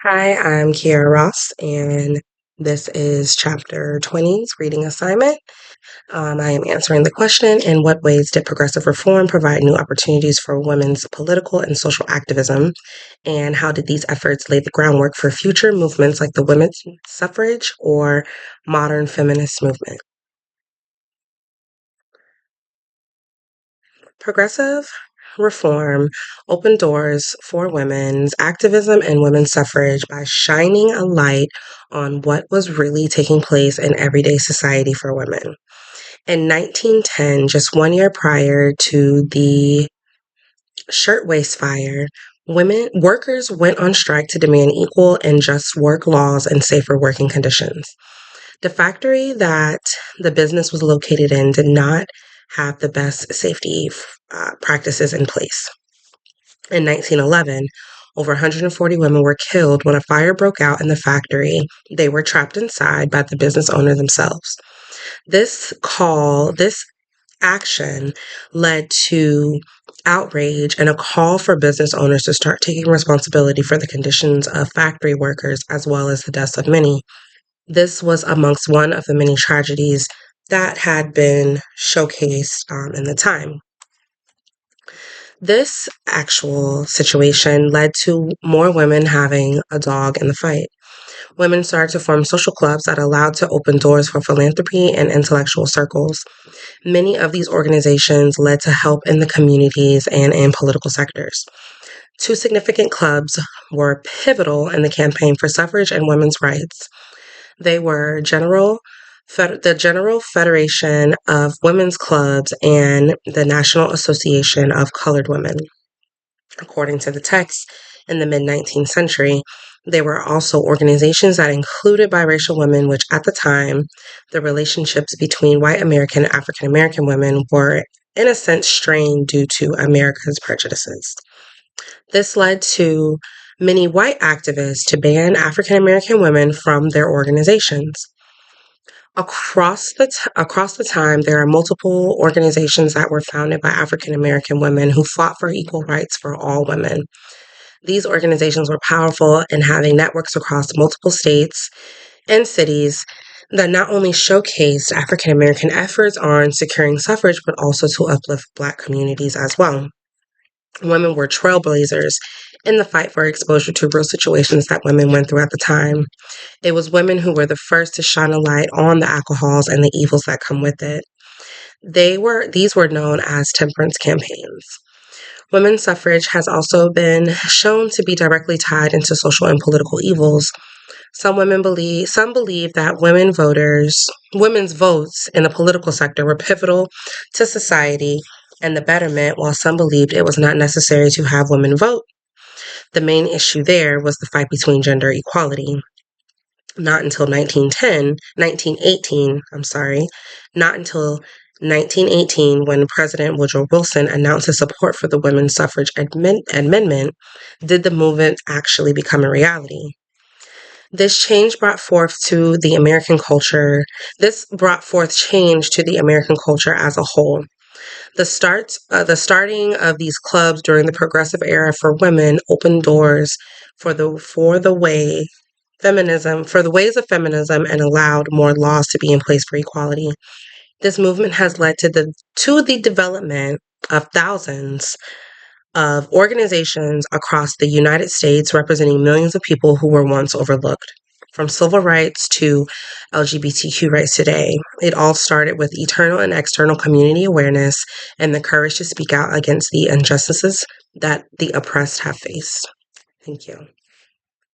Hi, I'm Kiara Ross, and this is Chapter 20's reading assignment. I am answering the question: in what ways did progressive reform provide new opportunities for women's political and social activism? And how did these efforts lay the groundwork for future movements like the women's suffrage or modern feminist movement? Progressive reform opened doors for women's activism and women's suffrage by shining a light on what was really taking place in everyday society for women. In 1910, just 1 year prior to the shirtwaist fire, workers went on strike to demand equal and just work laws and safer working conditions. The factory that the business was located in did not have the best safety practices in place. In 1911, over 140 women were killed when a fire broke out in the factory. They were trapped inside by the business owner themselves. This action led to outrage and a call for business owners to start taking responsibility for the conditions of factory workers as well as the deaths of many. This was amongst one of the many tragedies that had been showcased in the time. This actual situation led to more women having a dog in the fight. Women started to form social clubs that allowed to open doors for philanthropy and intellectual circles. Many of these organizations led to help in the communities and in political sectors. Two significant clubs were pivotal in the campaign for suffrage and women's rights. They were the General Federation of Women's Clubs and the National Association of Colored Women. According to the text, in the mid-19th century, they were also organizations that included biracial women, which at the time, the relationships between white American and African American women were, in a sense, strained due to America's prejudices. This led to many white activists to ban African American women from their organizations. Across the time, there are multiple organizations that were founded by African American women who fought for equal rights for all women. These organizations were powerful in having networks across multiple states and cities that not only showcased African American efforts on securing suffrage, but also to uplift Black communities as well. Women were trailblazers in the fight for exposure to real situations that women went through at the time. It was women who were the first to shine a light on the alcohols and the evils that come with it. These were known as temperance campaigns. Women's suffrage has also been shown to be directly tied into social and political evils. Some believe that women's votes in the political sector were pivotal to society and the betterment, while some believed it was not necessary to have women vote. The main issue there was the fight between gender equality. Not until 1918, when President Woodrow Wilson announced his support for the women's suffrage amendment, did the movement actually become a reality. This brought forth change to the American culture as a whole. The starting of these clubs during the progressive era for women opened doors for the ways of feminism and allowed more laws to be in place for equality. This movement has led to the development of thousands of organizations across the United States representing millions of people who were once overlooked. From civil rights to LGBTQ rights today, it all started with internal and external community awareness and the courage to speak out against the injustices that the oppressed have faced. Thank you.